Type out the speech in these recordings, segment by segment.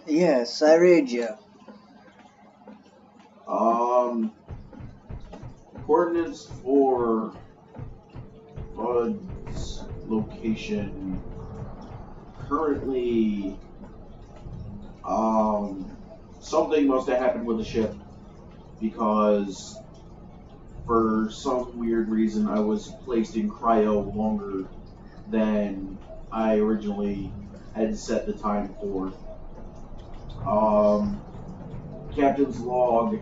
Yes, I read you. Coordinates for Bud's location. Currently, something must have happened with the ship because for some weird reason I was placed in cryo longer than I originally had set the time for. Captain's log.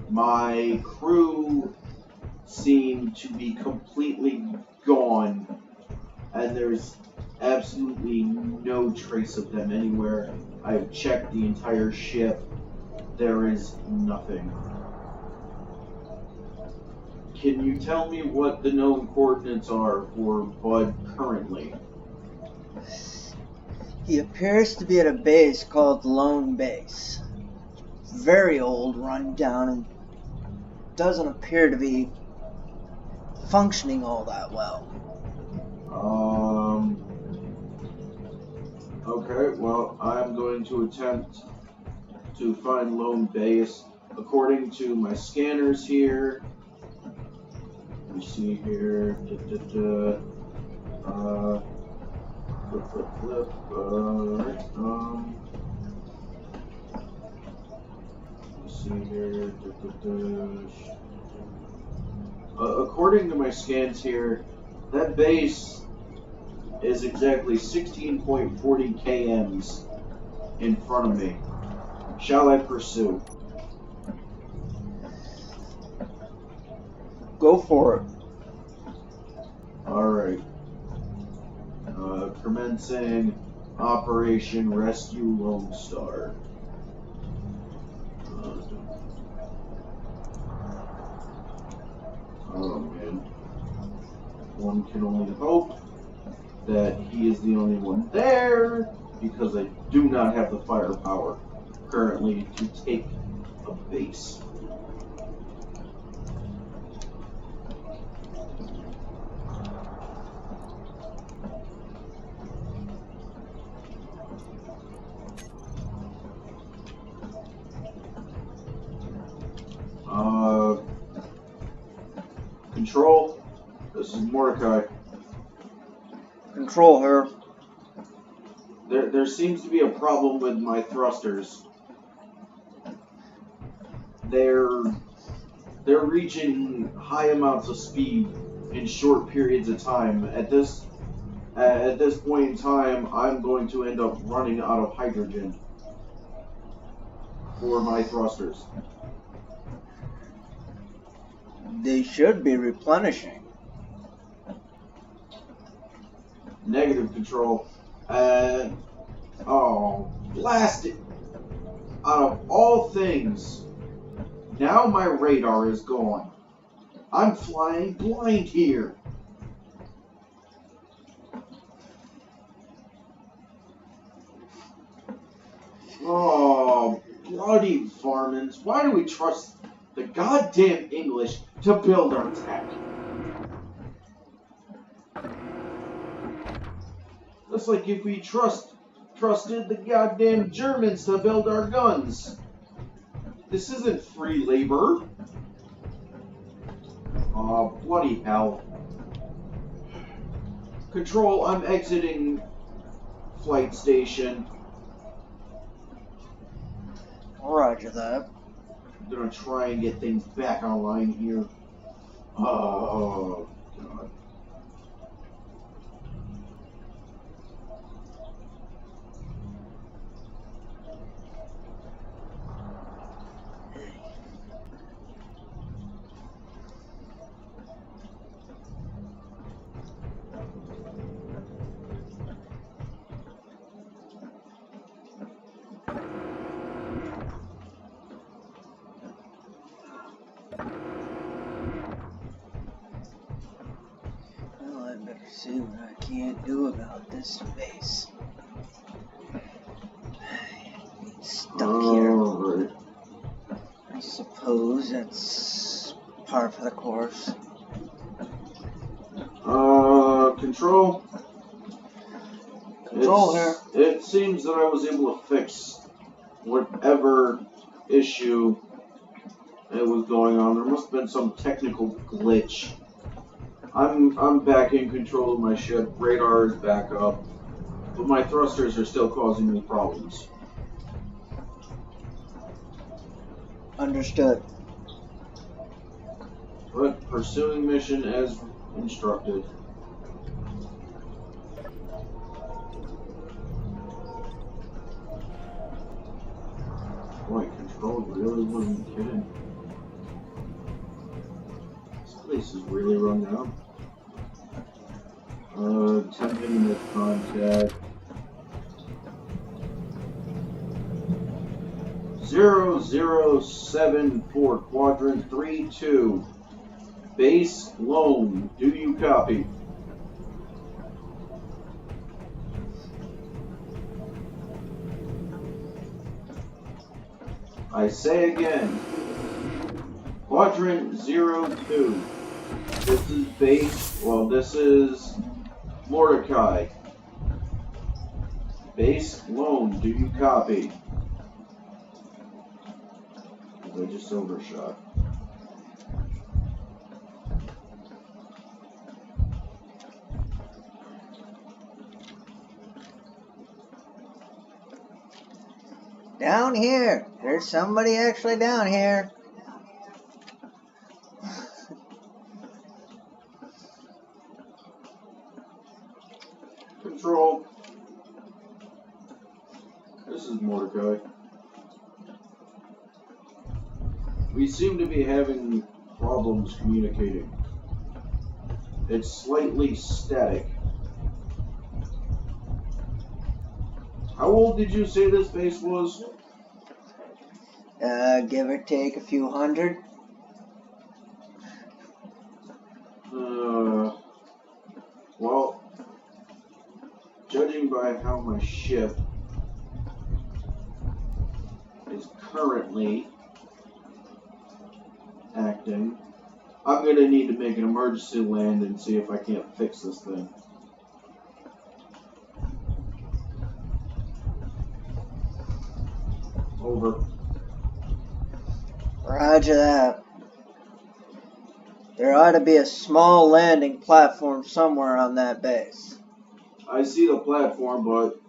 My crew seem to be completely gone, and there's absolutely no trace of them anywhere. I've checked the entire ship. There is nothing. Can you tell me what the known coordinates are for Bud currently? He appears to be at a base called Lone Base. Very old, run down, and doesn't appear to be functioning all that well. Okay, well, I'm going to attempt to find Lone Base. According to my scanners here, let me see here, flip, let's see here, according to my scans here, that base is exactly 16.40 kms in front of me. Shall I pursue? Go for it. Alright. Commencing Operation Rescue Lone Star. Oh man. One can only hope that he is the only one there, because I do not have the firepower currently to take a base. Control, this is Mordecai. Control her. There seems to be a problem with my thrusters. They're reaching high amounts of speed in short periods of time. At this point in time, I'm going to end up running out of hydrogen for my thrusters. They should be replenishing. Negative, Control. Oh, blast it! Out of all things, now my radar is gone. I'm flying blind here. Oh, bloody varmints. Why do we trust the goddamn English to build our tech? That's like if we trusted the goddamn Germans to build our guns. This isn't free labor. Oh, bloody hell. Control, I'm exiting flight station. Roger that. I'm gonna try and get things back online here. Oh, God. Well, I better see what I can't do about this base. Stuck here. Right. I suppose that's par for the course. Control. Control here. It seems that I was able to fix whatever issue it was going on. There must have been some technical glitch. I'm back in control of my ship. Radar is back up, but my thrusters are still causing me problems. Understood. But pursuing mission as instructed. Boy, Control really wasn't kidding. This place is really run down. Attempting to contact 0074 Quadrant 32. Base Lone. Do you copy? I say again, Quadrant 02. This is base, well, this is Mordecai. Base Lone, do you copy? I just overshot. Down here. There's somebody actually down here. Control. This is Mordecai. We seem to be having problems communicating. It's slightly static. How old did you say this base was? Give or take a few hundred. Well, judging by how my ship is currently acting, I'm going to need to make an emergency land and see if I can't fix this thing. Over. Roger that. There ought to be a small landing platform somewhere on that base. I see the platform, but,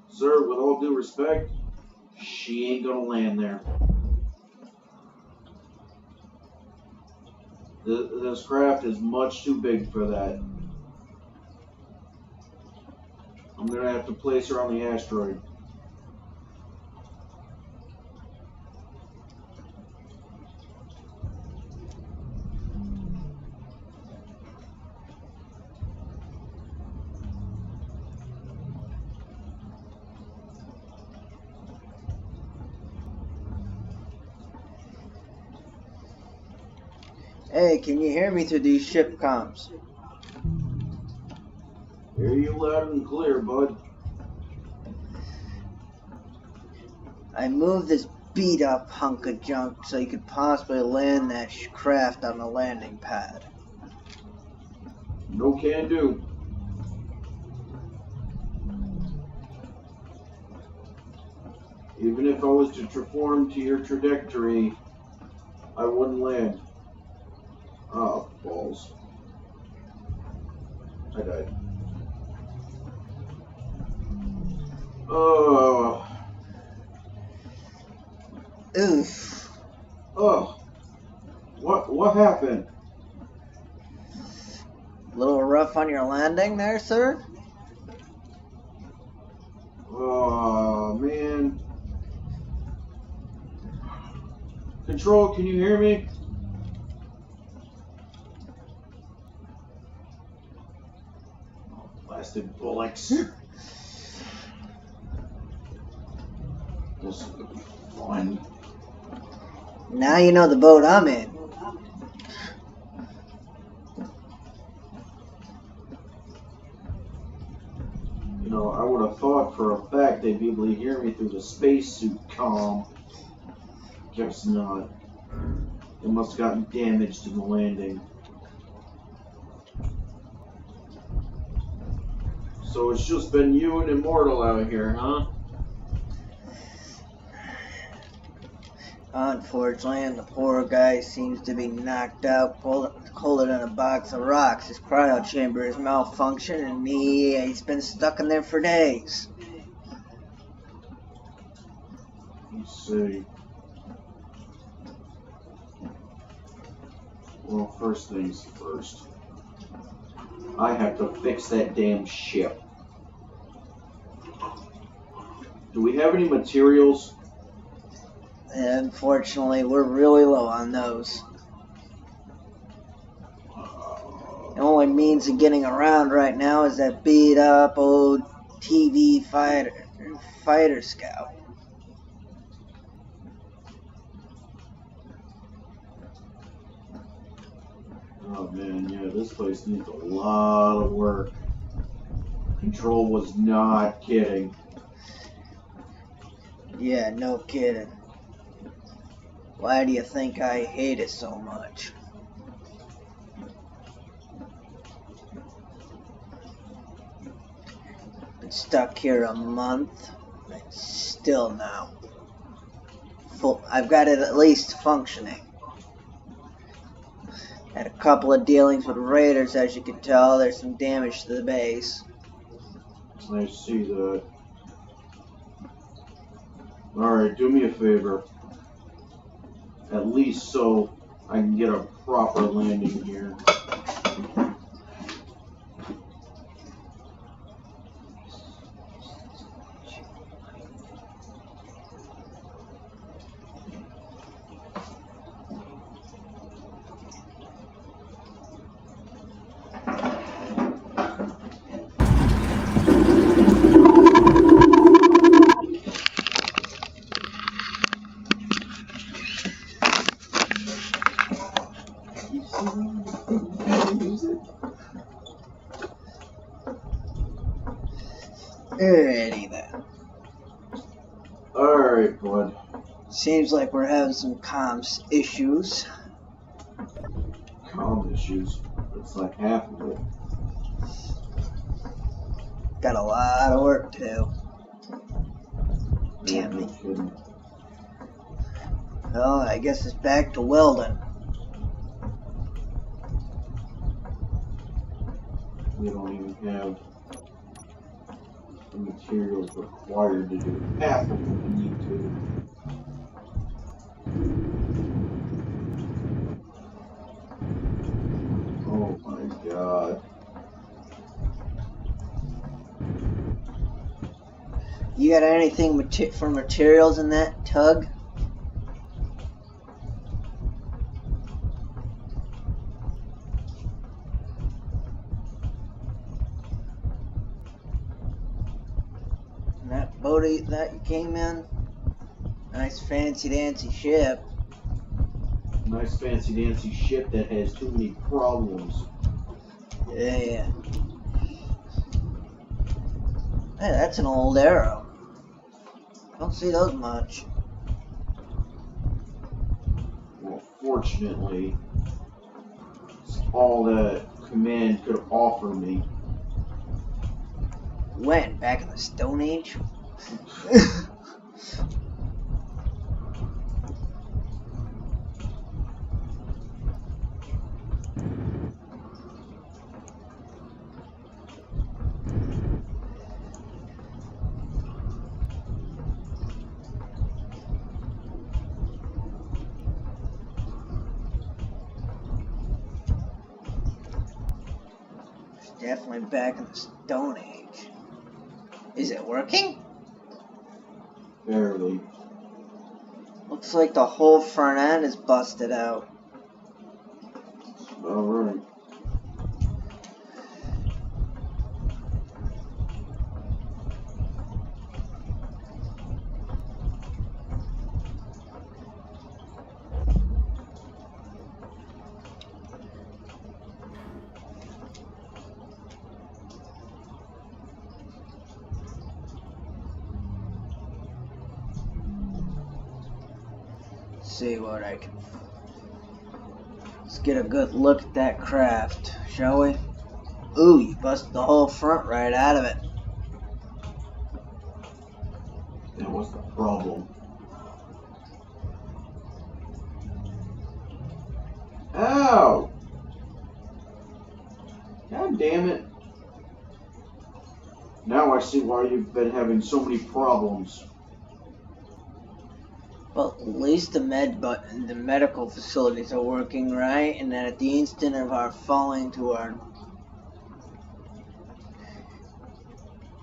sir, with all due respect, she ain't gonna land there. This craft is much too big for that. I'm gonna have to place her on the asteroid. Hey, can you hear me through these ship comms? Hear you loud and clear, bud. I moved this beat up hunk of junk so you could possibly land that craft on the landing pad. No can do. Even if I was to conform to your trajectory, I wouldn't land. Ah, balls. I died. Oh. Oof. Oh. What happened? A little rough on your landing there, sir? Oh, man. Control, can you hear me? Oh, blasted bullocks. This will be fun. Now you know the boat I'm in. You know, I would have thought for a fact they'd be able to hear me through the spacesuit comm. Guess not. They must have gotten damaged in the landing. So it's just been you and Immortal out here, huh? Unfortunately, and the poor guy seems to be knocked out, colder than a box of rocks. His cryo chamber is malfunctioned, and he's been stuck in there for days. Let's see. Well, first things first. I have to fix that damn ship. Do we have any materials? And unfortunately, we're really low on those. The only means of getting around right now is that beat up old TV fighter scout. Oh man, yeah, this place needs a lot of work. Control was not kidding. Yeah, no kidding. Why do you think I hate it so much? Been stuck here a month, and still now. I've got it at least functioning. Had a couple of dealings with raiders, as you can tell. There's some damage to the base. I see that. Alright, do me a favor. At least so I can get a proper landing here. Alrighty then. Alright, bud. Seems like we're having some comms issues. Comm issues. That's like half of it. Got a lot of work to do. Damn No it. kidding. Well, I guess it's back to welding. We don't even have the materials required to do half of what we need to. Oh my god. You got anything for materials in that tug? And that boat that you came in? Nice fancy dancy ship. Nice fancy dancy ship that has too many problems. Yeah. Hey, that's an old arrow. Don't see those much. Well, fortunately, it's all that command could offer me. When? Back in the Stone Age? Definitely back in the Stone Age. Is it working? Barely. Looks like the whole front end is busted out. Alright. See what I can. Let's get a good look at that craft, shall we? Ooh, you busted the whole front right out of it. That was the problem. Ow! God damn it. Now I see why you've been having so many problems. Well, at least the medical facilities are working right, and then at the instant of our falling to our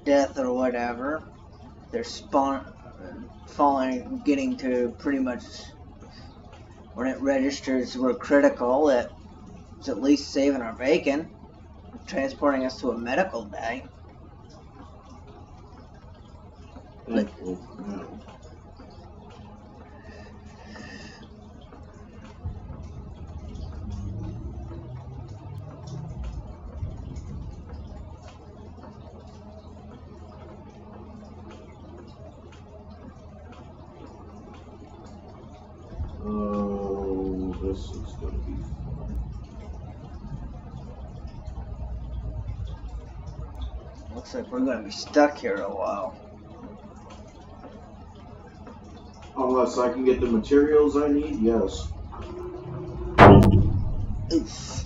death or whatever, they're falling, getting to pretty much when it registers we're critical. It's at least saving our bacon, transporting us to a medical bay. Thankfully, no. Oh, this is going to be fun. Looks like we're going to be stuck here a while. Unless I can get the materials I need, yes. Oof.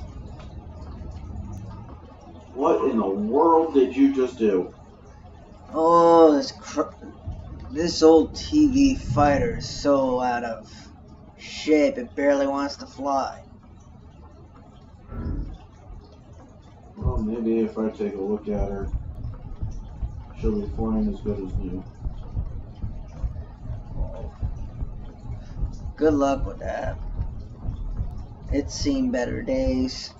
What in the world did you just do? Oh, this old TV fighter is so out of shape, it barely wants to fly. Well, maybe if I take a look at her, she'll be flying as good as new. Good luck with that. It's seen better days.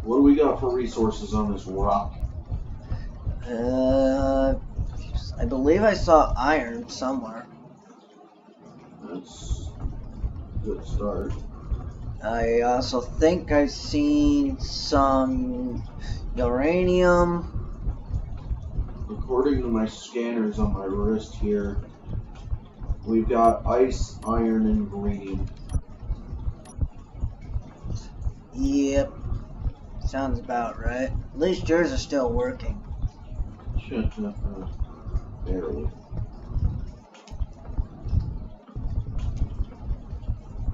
What do we got for resources on this rock? I believe I saw iron somewhere. That's a good start. I also think I've seen some uranium. According to my scanners on my wrist here, we've got ice, iron, and uranium. Yep. Sounds about right. At least yours are still working. Barely.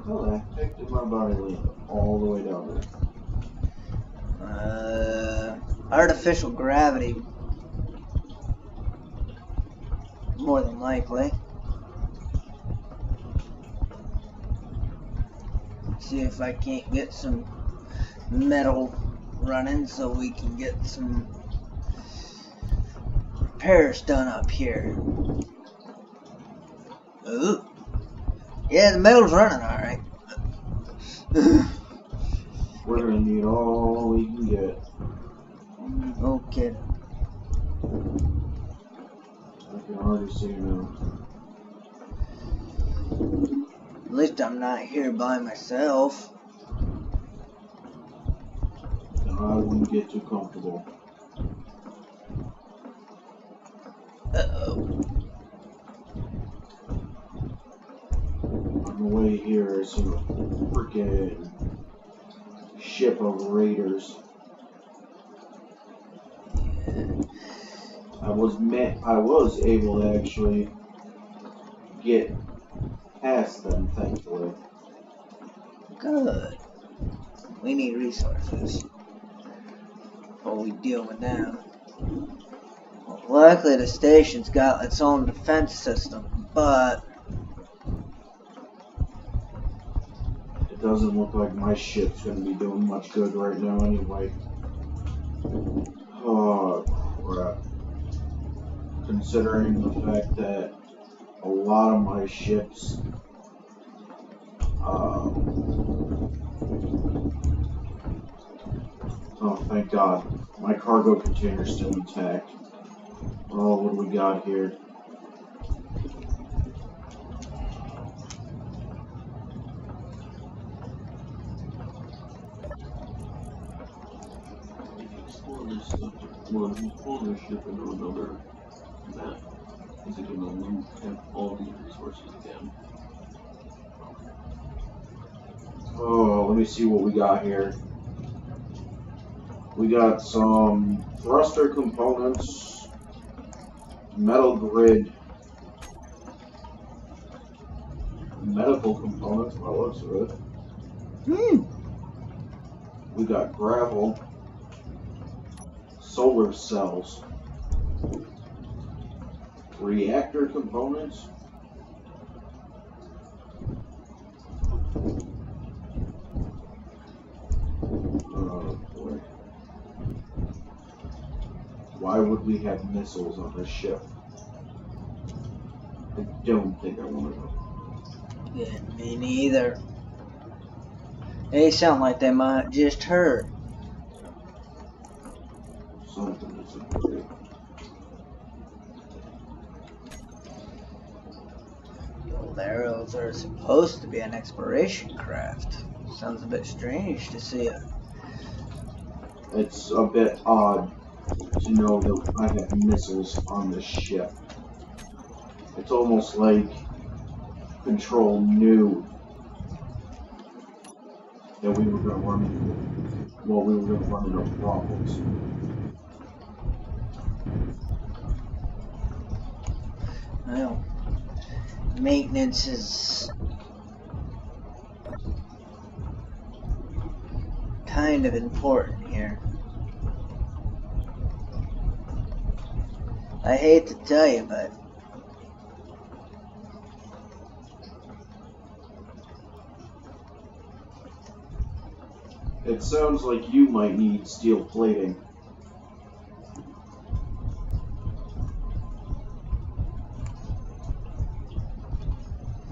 How the heck did my body land all the way down there? Artificial gravity. More than likely. See if I can't get some metal running so we can get some repairs done up here. Ooh. Yeah, the metal's running alright. We're gonna need all we can get. Okay. I can already see now. At least I'm not here by myself. I wouldn't get too comfortable. Uh-oh. On the way here, I see a freaking ship of raiders. I was able to actually get past them, thankfully. Good. We need resources before we deal with them. Well, luckily the station's got its own defense system, but It doesn't look like my ship's going to be doing much good right now anyway. Oh, crap. Considering the fact that a lot of my ships oh, thank God. My cargo container's still intact. Oh, what do we got here? Explore this ship into another map. Is it going to have all these resources again? Oh, let me see what we got here. We got some thruster components, metal grid, medical components, by the looks of it. We got gravel, solar cells, reactor components. Oh boy. Why would we have missiles on this ship? I don't think I want to know. Yeah, me neither. They sound like they might just hurt. Something isn't right. The old arrows are supposed to be an exploration craft. Sounds a bit strange to see it. It's a bit odd to know that I have missiles on this ship. It's almost like Control knew that we were going to run into problems. Well, maintenance is kind of important here. I hate to tell you, but It sounds like you might need steel plating.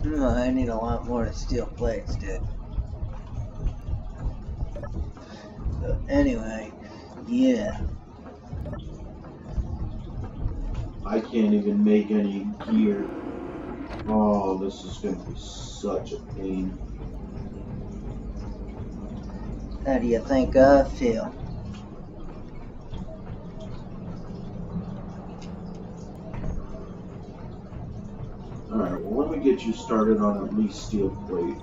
I need a lot more than steel plates, dude. But anyway, yeah. I can't even make any gear. Oh, this is going to be such a pain. How do you think I feel? Alright, well, let me get you started on at least steel plate.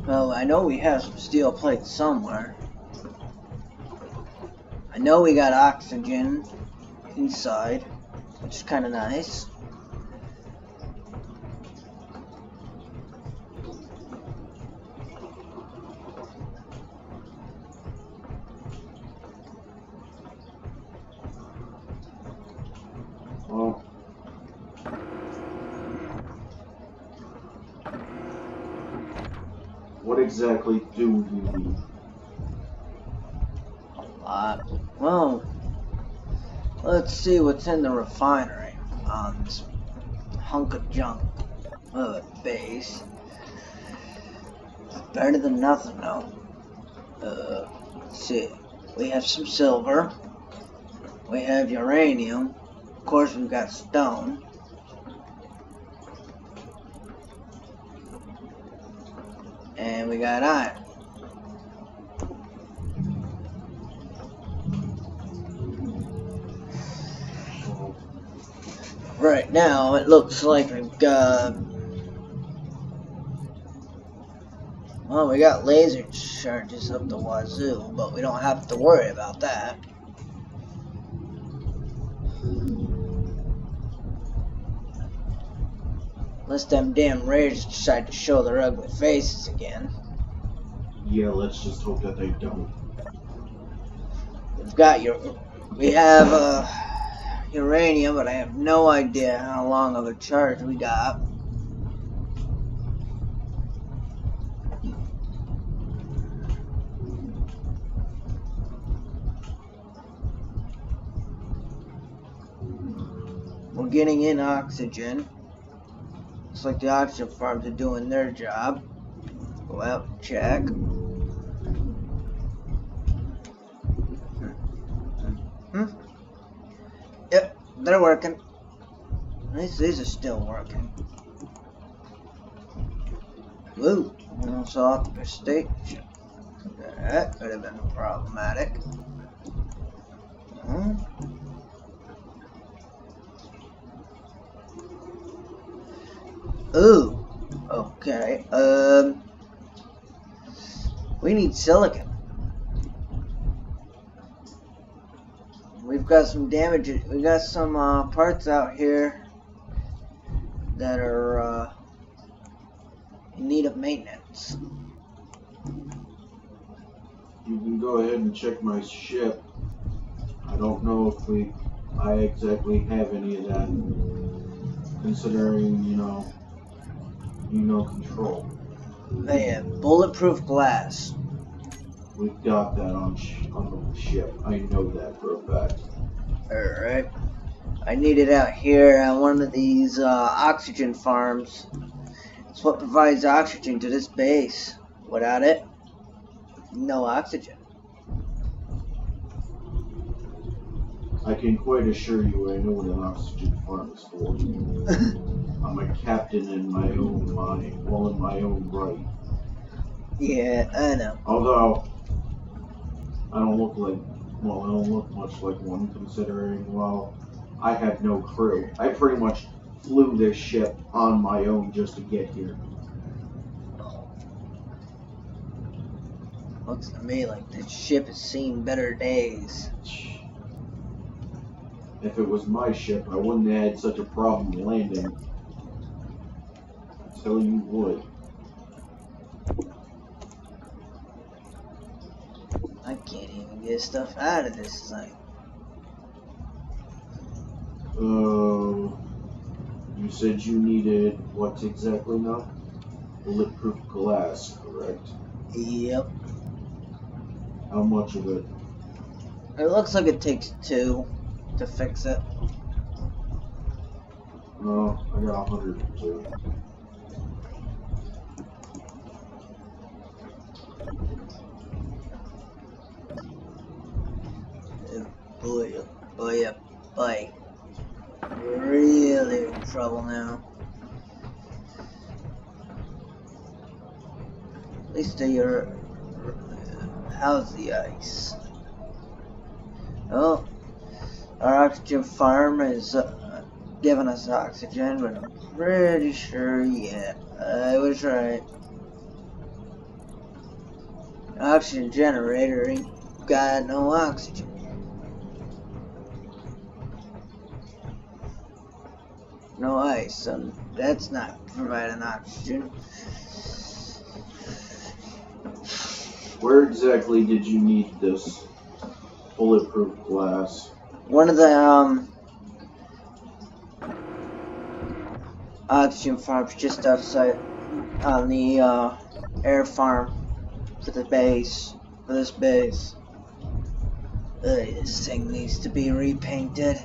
Well, I know we have some steel plates somewhere. I know we got oxygen inside, which is kind of nice. Well, what exactly do you need? Well, let's see what's in the refinery on this hunk of junk base. Better than nothing, though. Let's see. We have some silver. We have uranium. Of course, we've got stone. And we got iron. Right now, it looks like we've got... Well, we got laser charges up the wazoo, but we don't have to worry about that. Unless them damn raiders decide to show their ugly faces again. Yeah, let's just hope that they don't. We have uranium, but I have no idea how long of a charge we got. We're getting in oxygen. Looks like the oxygen farms are doing their job. Go out and check. Yep, they're working. These are still working. Woo, almost off the stage. That could have been problematic. Ooh, okay. We need silicon. We've got some damage. We got some parts out here that are in need of maintenance. You can go ahead and check my ship. I don't know if I exactly have any of that, considering, you know, control. They have bulletproof glass. We've got that on the ship. I know that for a fact. Alright. I need it out here on one of these oxygen farms. It's what provides oxygen to this base. Without it, no oxygen. I can quite assure you I know what an oxygen farm is for. I'm a captain in my own mind, well in my own right. Yeah, I know. Although, I don't look much like one, considering, well, I have no crew. I pretty much flew this ship on my own just to get here. Looks to me like this ship has seen better days. If it was my ship, I wouldn't have had such a problem landing. I tell you would. I can't even get stuff out of this thing. You said you needed what exactly now? Bulletproof glass, correct? Yep. How much of it? It looks like it takes 2 to fix it. No, I got 102. Boy, oh boy, oh boy. Really in trouble now. At least you're. How's the ice? Oh, our oxygen farm is giving us oxygen, but I'm pretty sure, yeah, I was right. Oxygen generator ain't got no oxygen. No ice, so that's not providing oxygen. Where exactly did you need this bulletproof glass? One of the oxygen farms just outside on the air farm for the base, for this base. This thing needs to be repainted.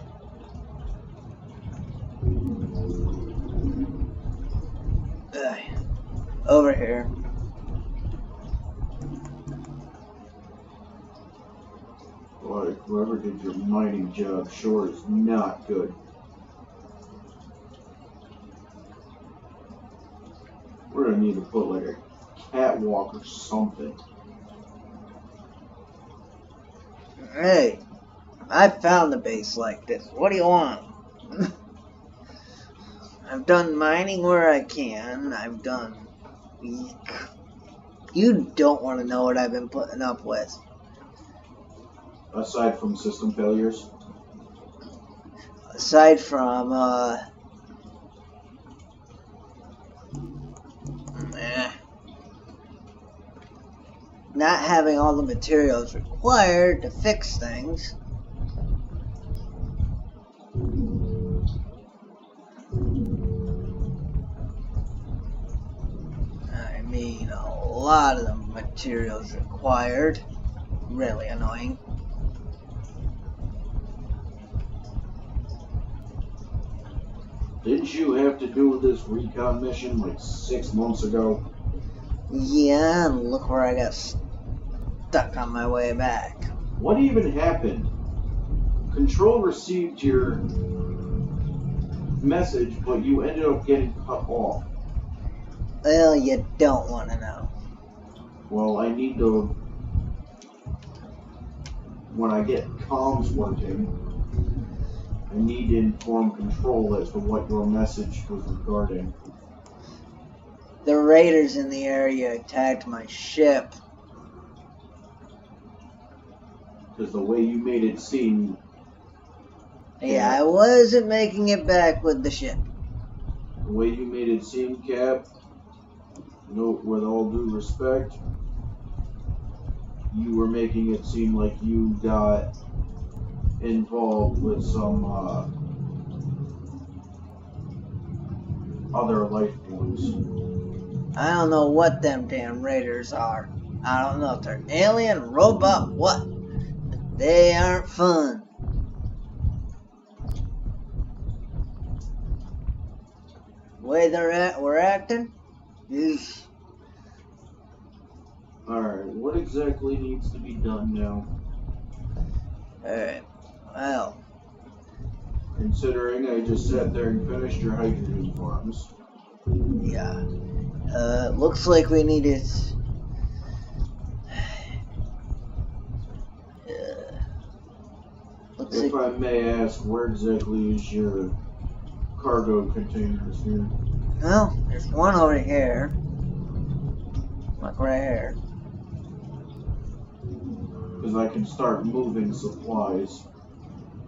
Over here. Boy, whoever did your mining job sure is not good. We're gonna need to put like a catwalk or something. Hey, I found the base like this. What do you want? I've done mining where I can. I've done... You don't want to know what I've been putting up with. Aside from system failures? Aside from, not having all the materials required to fix things. I mean, a lot of the materials required. Really annoying. Didn't you have to do this recon mission like 6 months ago? Yeah, and look where I got stuck on my way back. What even happened? Control received your message, but you ended up getting cut off. Well, you don't want to know. Well, I need to... When I get comms working, I need to inform Control as to what your message was regarding. The raiders in the area attacked my ship. Because the way you made it seem, Yeah, I wasn't making it back with the ship. the way you made it seem, Cap, with all due respect, you were making it seem like you got involved with some other life forms. I don't know what them damn raiders are. I don't know if they're alien, robot, what. But they aren't fun. The way we're acting is... Alright, what exactly needs to be done now? Alright, well... Considering I just sat there and finished your hydrogen farms. Yeah. Looks like we need it... looks If like... I may ask, where exactly is your cargo containers here? Well, there's one over here. Like right here. Because I can start moving supplies.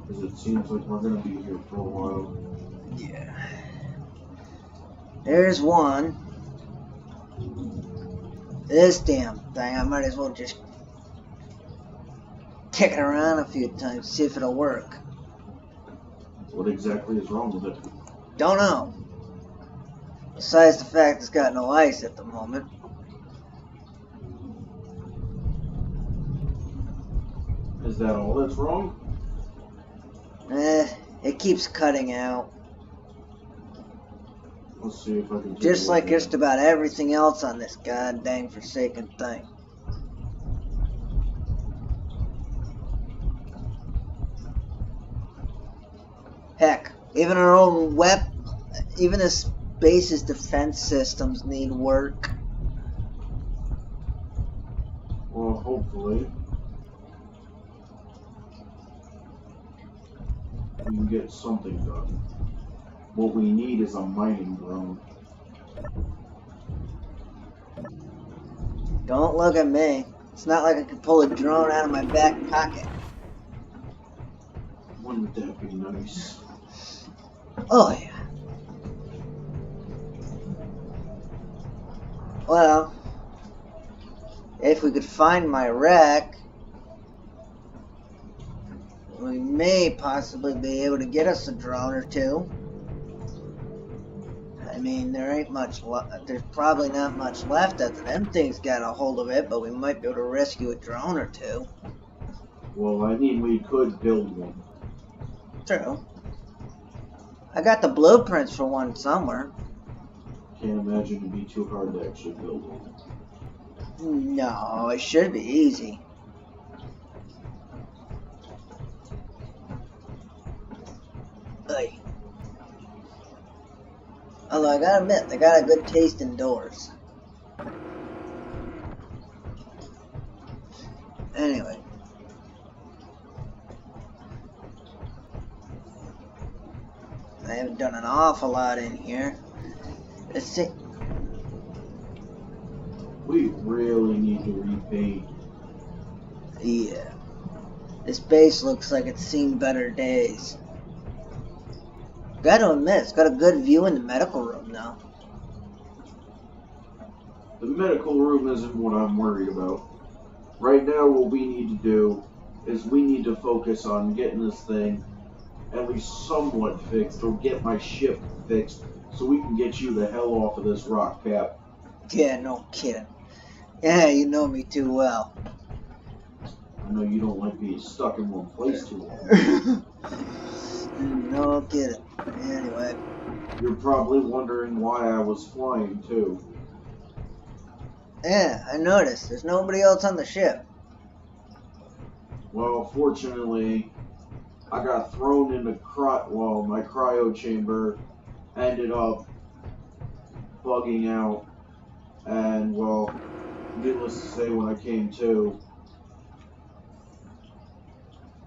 Because it seems like we're going to be here for a while. Yeah. There's one. This damn thing, I might as well just kick it around a few times, see if it'll work. What exactly is wrong with it? Don't know. Besides the fact it's got no ice at the moment. Is that all that's wrong? It keeps cutting out. Let's see if I can... Just like just about everything else on this goddamn forsaken thing. Heck, even our own even this base's defense systems need work. Well, hopefully we can get something done. What we need is a mining drone. Don't look at me. It's not like I can pull a drone out of my back pocket. Wouldn't that be nice? Oh yeah. Well, if we could find my wreck, we may possibly be able to get us a drone or two. I mean, there ain't much there's probably not much left after them things got a hold of it, but we might be able to rescue a drone or two. Well, I mean, we could build one. True. I got the blueprints for one somewhere. Can't imagine it'd be too hard to actually build one. No, it should be easy. Hey. Although I gotta admit, they got a good taste indoors. Anyway. I haven't done an awful lot in here. Let's see. We really need to repaint. Yeah. This base looks like it's seen better days. Gotta admit, it's got a good view in the medical room now. The medical room isn't what I'm worried about. Right now, what we need to do is we need to focus on getting this thing at least somewhat fixed, or get my ship fixed, so we can get you the hell off of this rock, Cap. Yeah, no kidding. Yeah, you know me too well. I know you don't like being stuck in one place too long. No kidding. Anyway. You're probably wondering why I was flying, too. Yeah, I noticed. There's nobody else on the ship. Well, fortunately, I got thrown into my cryo chamber ended up bugging out, and well, needless to say, when I came to,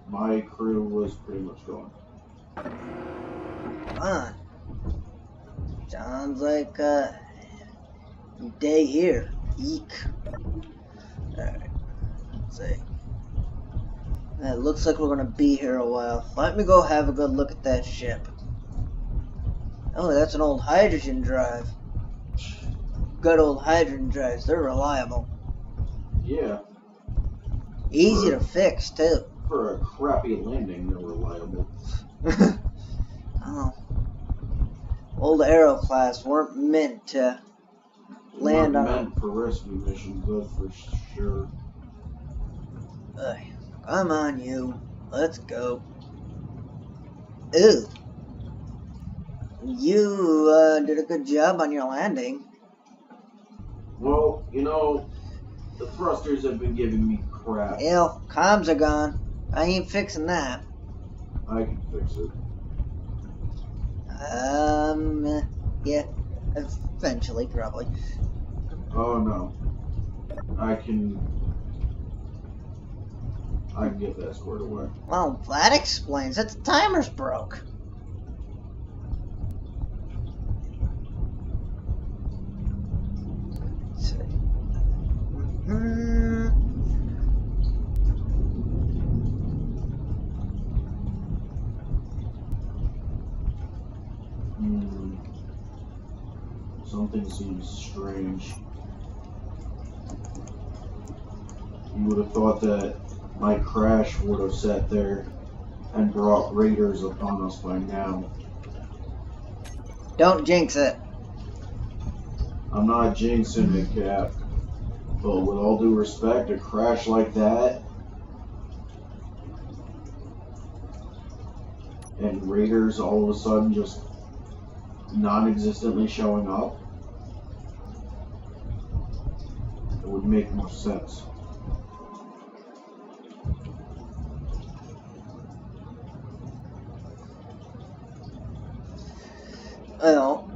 my crew was pretty much gone. Fun. Sounds like a day here. Eek. Alright. Let's see. It looks like we're gonna be here a while. Let me go have a good look at that ship. Oh, that's an old hydrogen drive. Good old hydrogen drives. They're reliable. Yeah. Easy to fix, too. For a crappy landing, they're reliable. Oh. Old Aero class weren't meant to land on. Meant for rescue missions, that's for sure. Come on, you. Let's go. Ew. You did a good job on your landing. Well, you know, the thrusters have been giving me crap. Hell, comms are gone. I ain't fixing that. I can fix it. Yeah. Eventually, probably. Oh no. I can get that squared away. Well, that explains it. The timer's broke. Let's see. Something seems strange. You would have thought that my crash would have sat there and brought raiders upon us by now. Don't jinx it. I'm not jinxing it, Cap. But with all due respect, a crash like that and raiders all of a sudden just non-existently showing up, it would make more sense. Well,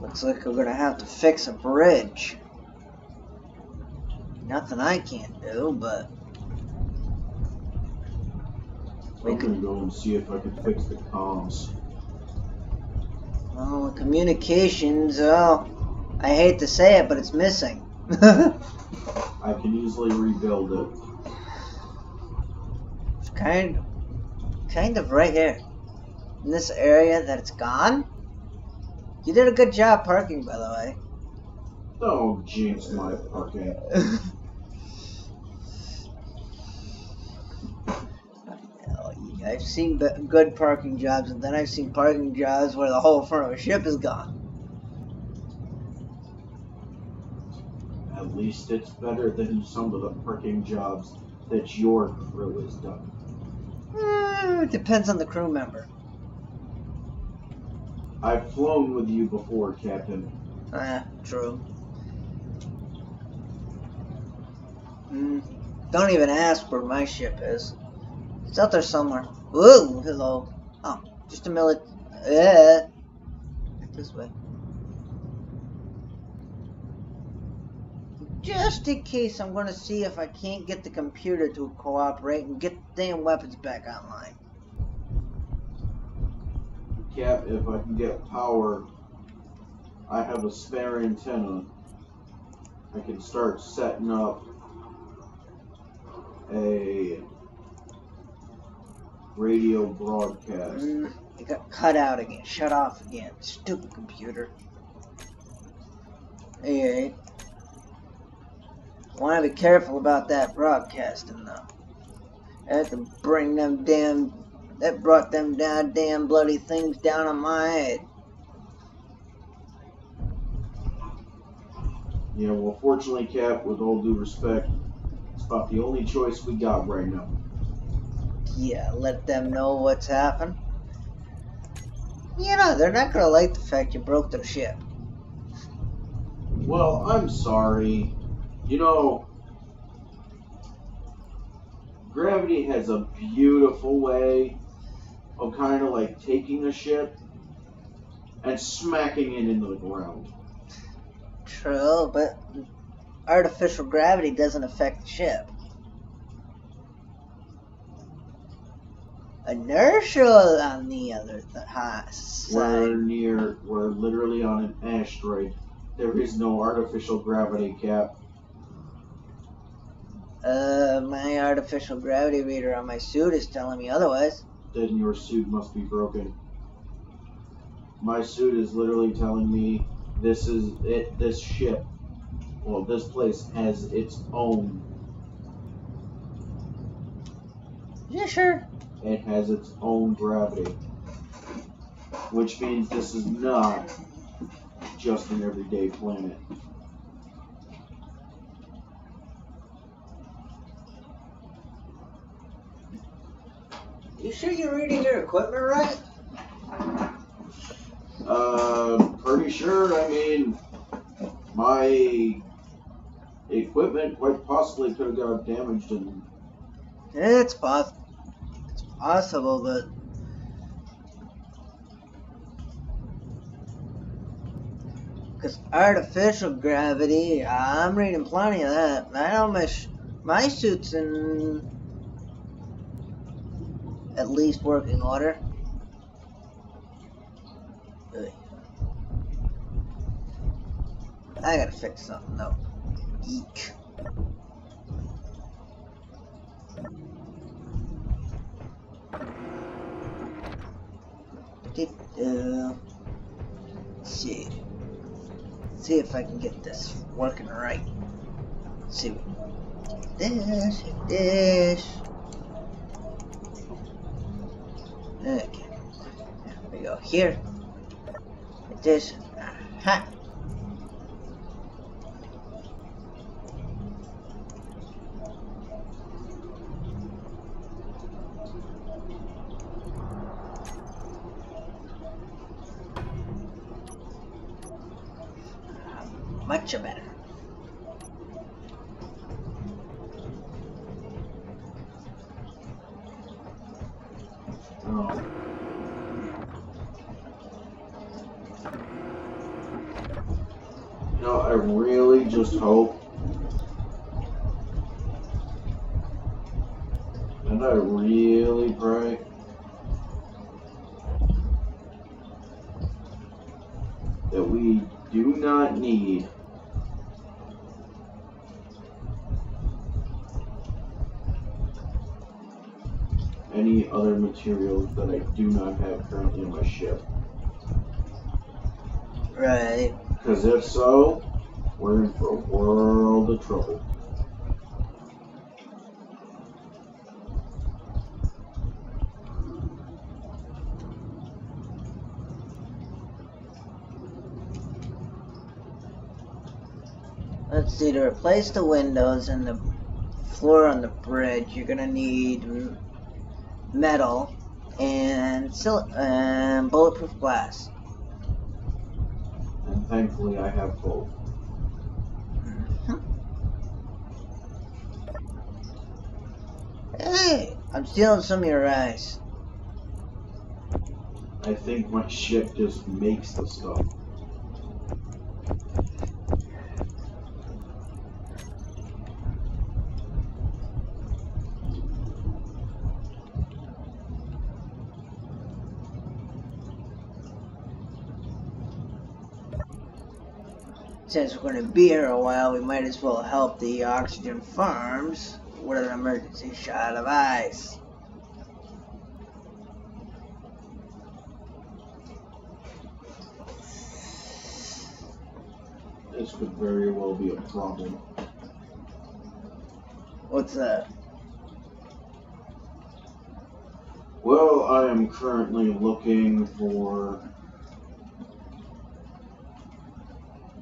looks like we're gonna have to fix a bridge. Nothing I can't do, but I'm gonna go and see if I can fix the comms. well, the communications. Oh, I hate to say it, but it's missing. I can easily rebuild it. It's kind of right here in this area that it's gone. You did a good job parking, by the way. Don't jinx my parking. I've seen good parking jobs, and then I've seen parking jobs where the whole front of a ship is gone. At least it's better than some of the parking jobs that your crew has done. It depends on the crew member. I've flown with you before, Captain. True. Don't even ask where my ship is. It's out there somewhere. Ooh, hello. Oh, just a minute. This way. Just in case, I'm going to see if I can't get the computer to cooperate and get the damn weapons back online. Cap, if I can get power, I have a spare antenna. I can start setting up a radio broadcast. It got cut out again, shut off again. Stupid computer. Hey. Want to be careful about that broadcasting, though. That could bring them damn. That brought them damn bloody things down on my head. Yeah, well, fortunately, Cap, with all due respect, it's about the only choice we got right now. Yeah, let them know what's happened. You know, they're not gonna like the fact you broke their ship. Well, I'm sorry. You know, gravity has a beautiful way of kind of like taking a ship and smacking it into the ground. True, but artificial gravity doesn't affect the ship. Inertial, on the other side. We're literally on an asteroid. There is no artificial gravity, Cap. My artificial gravity reader on my suit is telling me otherwise. Then your suit must be broken. My suit is literally telling me this is it. This ship, well, this place has its own. Yeah, sure. It has its own gravity, which means this is not just an everyday planet. You sure you're reading your equipment right? Pretty sure. I mean, my equipment quite possibly could have got damaged and It's possible, but because artificial gravity, I'm reading plenty of that. I know my suit's in at least working order. Ugh. I gotta fix something though. Eek. Let's see. See if I can get this working right. Let's see. This. Okay. There we go. Here. This. Aha. Much better. oh. You know, I really just hope, and I really pray that we do not need any other materials that I do not have currently in my ship. Right. Because if so, we're in for a world of trouble. Let's see, to replace the windows and the floor on the bridge, you're gonna need metal and bulletproof glass. And thankfully I have both. Hey, I'm stealing some of your rice. I think my ship just makes the stuff. Since we're gonna be here a while, we might as well help the oxygen farms with an emergency shot of ice. This could very well be a problem. What's that? Well, I am currently looking for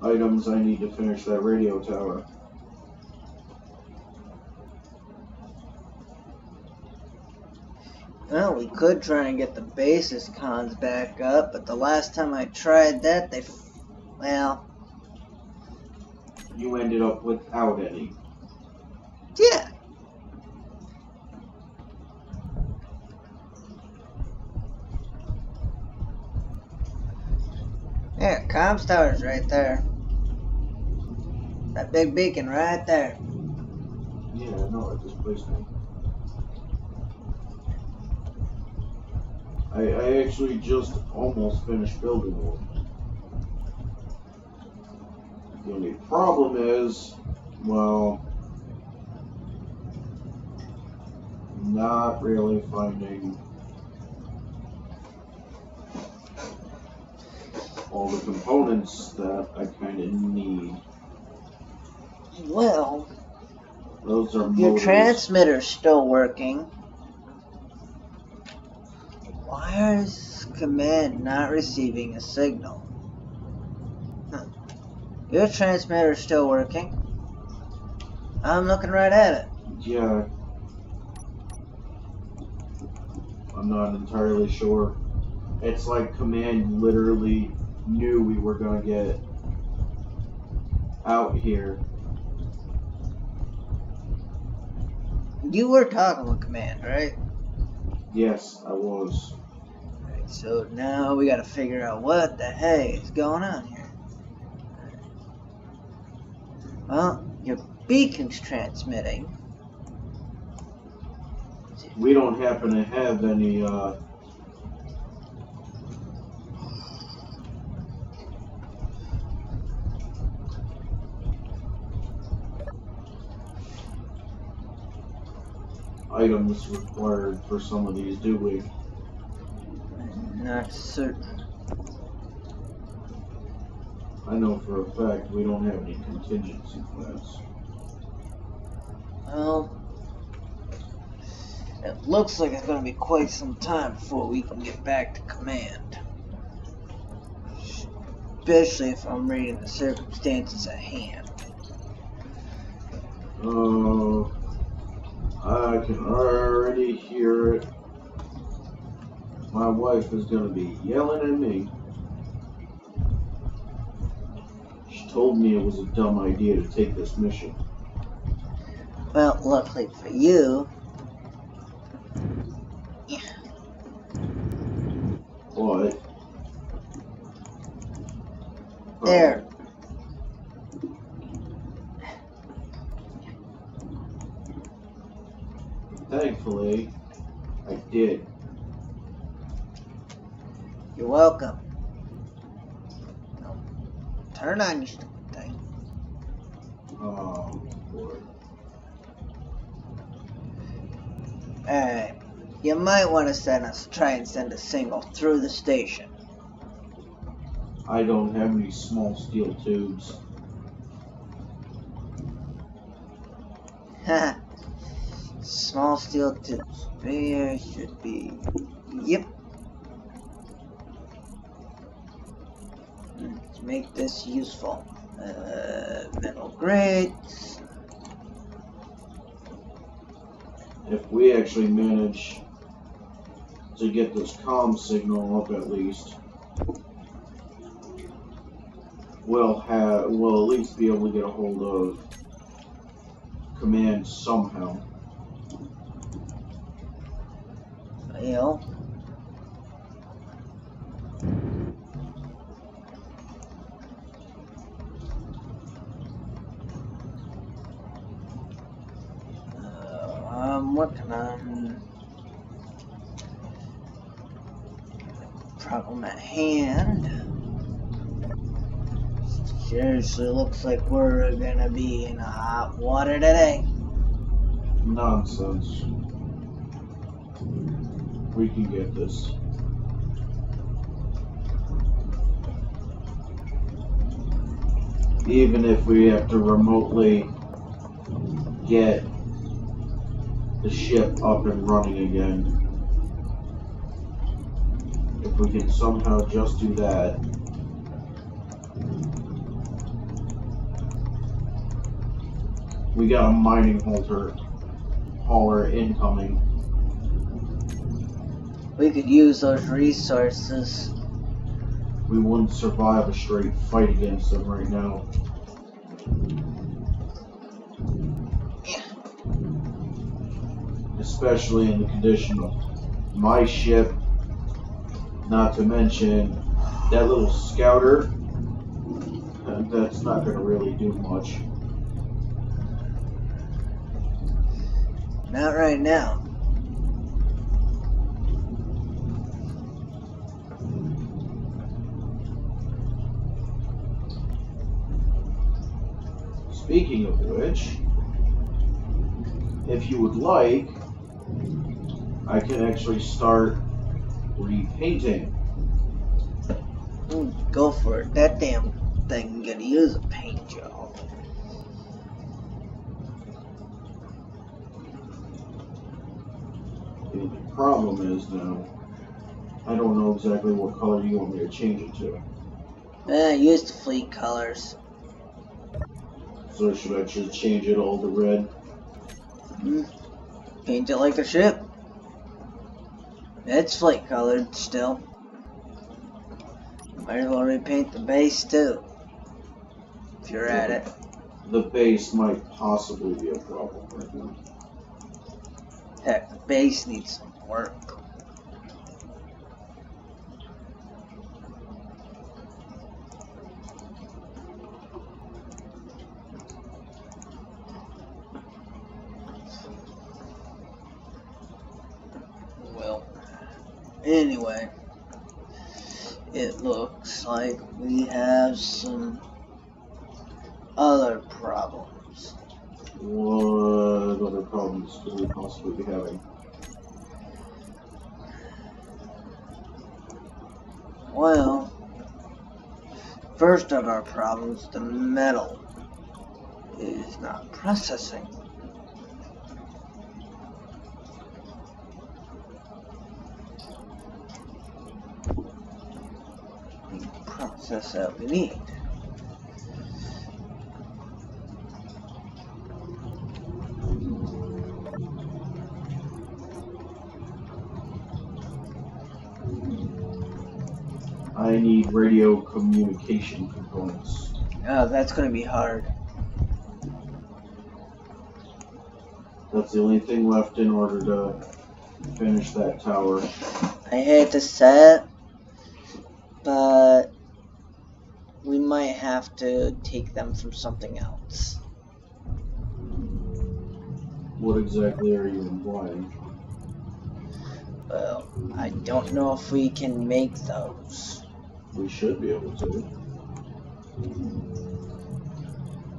items I need to finish that radio tower. Well, we could try and get the basis cons back up, but the last time I tried that, well, You ended up without any. yeah. Yeah, comms tower's right there. That big beacon right there. Yeah, no, I just placed one. I actually just almost finished building one. The only problem is, well, not really finding all the components that I kind of need. Well, Those are your motors. transmitter's still working. Why is command not receiving a signal? Huh. Your transmitter's still working. I'm looking right at it. Yeah. I'm not entirely sure. It's like command literally knew we were going to get out here. You were talking with command, right? Yes, I was. Alright, so now we gotta figure out what the heck is going on here. Well, your beacon's transmitting. We don't happen to have any items required for some of these, do we? Not certain. I know for a fact we don't have any contingency plans. Well, it looks like it's gonna be quite some time before we can get back to command. Especially if I'm reading the circumstances at hand. I can already hear it. My wife is going to be yelling at me. She told me it was a dumb idea to take this mission. Well, luckily for you, But there. Thankfully, I did. You're welcome. No. Turn on your stupid thing. Oh, boy. Alright. You might want to try and send a signal through the station. I don't have any small steel tubes. Haha. Small steel tubes. There should be. Yep. Let's make this useful. Metal grates. If we actually manage to get this comm signal up at least, we'll at least be able to get a hold of command somehow. Well. I'm working on the problem at hand. Seriously, looks like we're gonna be in hot water today. Nonsense. We can get this. Even if we have to remotely get the ship up and running again. If we can somehow just do that. We got a mining hauler incoming. We could use those resources. We wouldn't survive a straight fight against them right now. Yeah. Especially in the condition of my ship, not to mention that little scouter. That's not going to really do much. Not right now. Speaking of which, if you would like, I can actually start repainting. Go for it. That damn thing gonna use a paint job. The only problem is now, I don't know exactly what color you want me to change it to. Use the fleet colors. So should I just change it all to red? Paint it like a ship. It's fleet colored still. Might as well repaint the base too. If you're at it. The base might possibly be a problem right now. Heck, the base needs some work. Well, anyway, it looks like we have some other problems. What other problems could we possibly be having? Well, first of our problems, the metal is not processing. The process that we need. I need radio communication components. Oh, that's going to be hard. That's the only thing left in order to finish that tower. I hate to say it, but we might have to take them from something else. What exactly are you implying? Well, I don't know if we can make those. We should be able to.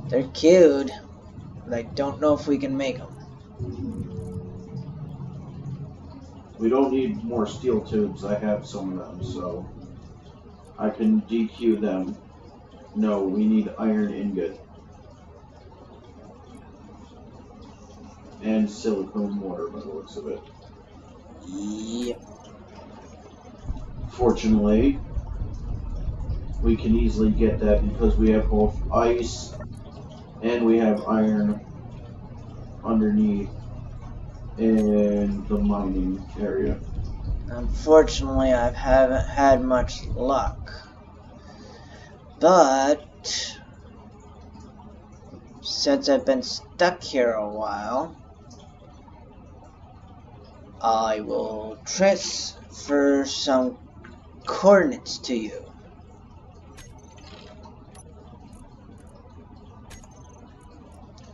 They're cute, but I don't know if we can make them. We don't need more steel tubes. I have some of them, so I can DQ them. No, we need iron ingot. And silicone mortar by the looks of it. Yep. Fortunately, we can easily get that because we have both ice and we have iron underneath in the mining area. Unfortunately, I haven't had much luck. But since I've been stuck here a while, I will transfer some coordinates to you.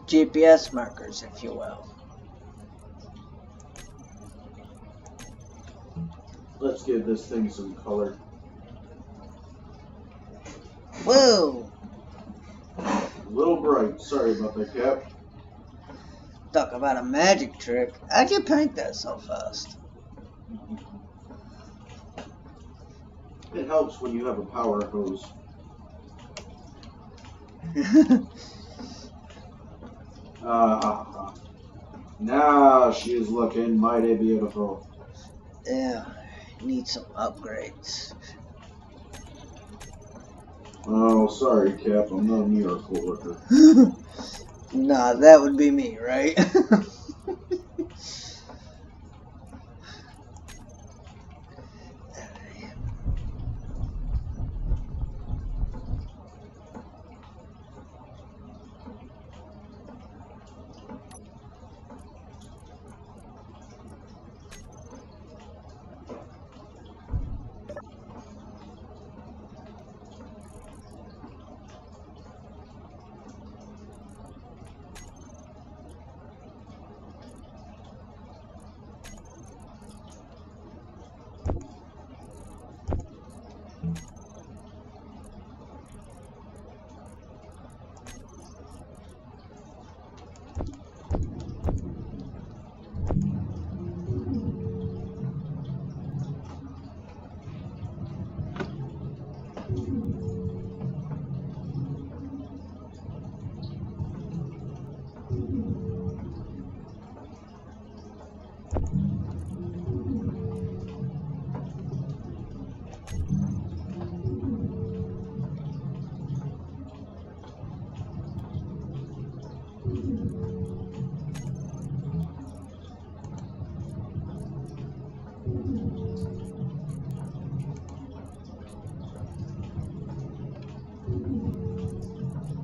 GPS markers, if you will. Let's give this thing some color. Whoa! A little bright. Sorry about that, Cap. Talk about a magic trick. How'd you paint that so fast? It helps when you have a power hose. Now she is looking mighty beautiful. Yeah, need some upgrades. Oh, sorry, Cap. I'm not a miracle worker. Nah, that would be me, right?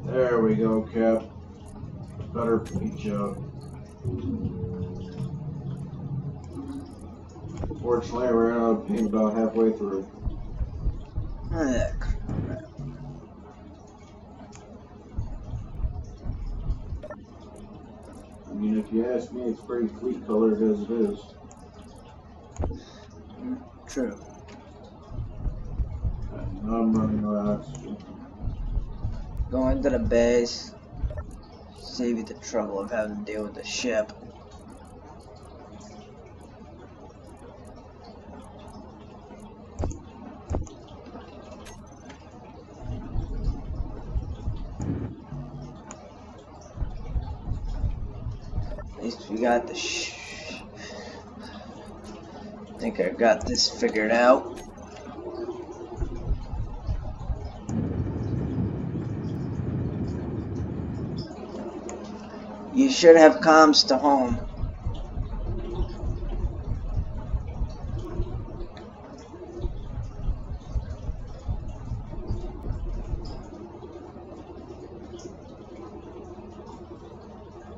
There we go, Cap. Better paint job. Fortunately, I ran out of paint about halfway through. Ah, crap. I mean, if you ask me, it's pretty fleet colored as it is. True. And I'm running around. Go into the base. Save you the trouble of having to deal with the ship. At least we got the I think I got this figured out. You should have comms to home.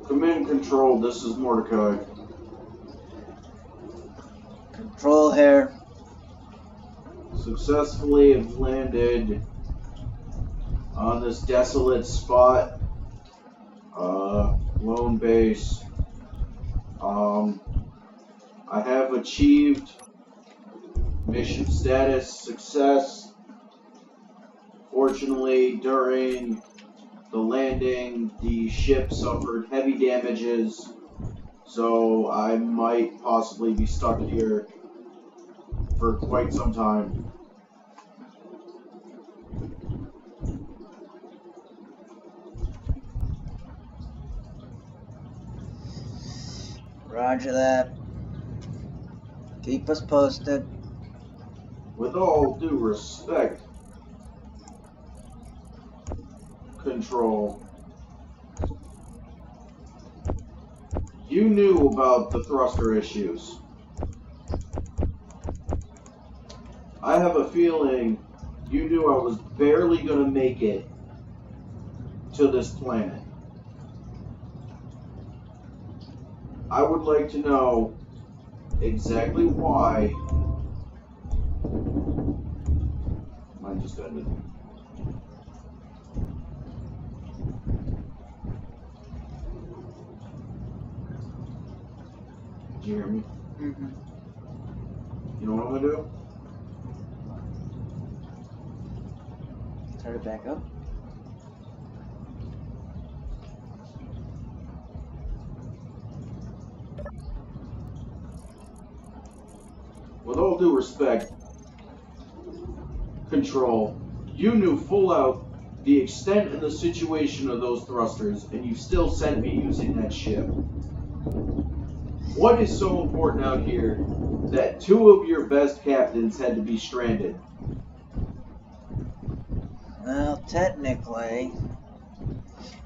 Command Control, this is Mordecai. Control here. Successfully have landed on this desolate spot. Lone base. I have achieved mission status success. Fortunately, during the landing, the ship suffered heavy damages, so I might possibly be stuck here for quite some time. Roger that. Keep us posted. With all due respect, Control, you knew about the thruster issues. I have a feeling you knew I was barely going to make it to this planet. I would like to know exactly why. Mine just ended. Did you hear me? Mm-hmm. You know what I'm gonna do? Start it back up. With all due respect, Control, you knew full out the extent and the situation of those thrusters, and you still sent me using that ship. What is so important out here that two of your best captains had to be stranded? Well, technically,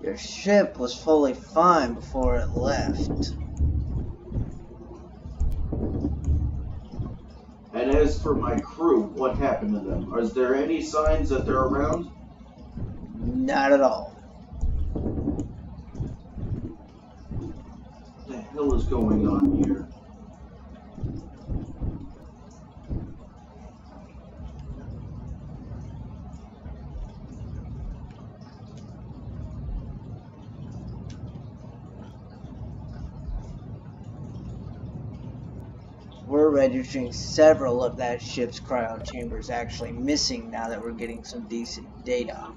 your ship was fully fine before it left. And as for my crew, what happened to them? Is there any signs that they're around? Not at all. What the hell is going on here? We're registering several of that ship's cryo chambers actually missing now that we're getting some decent data.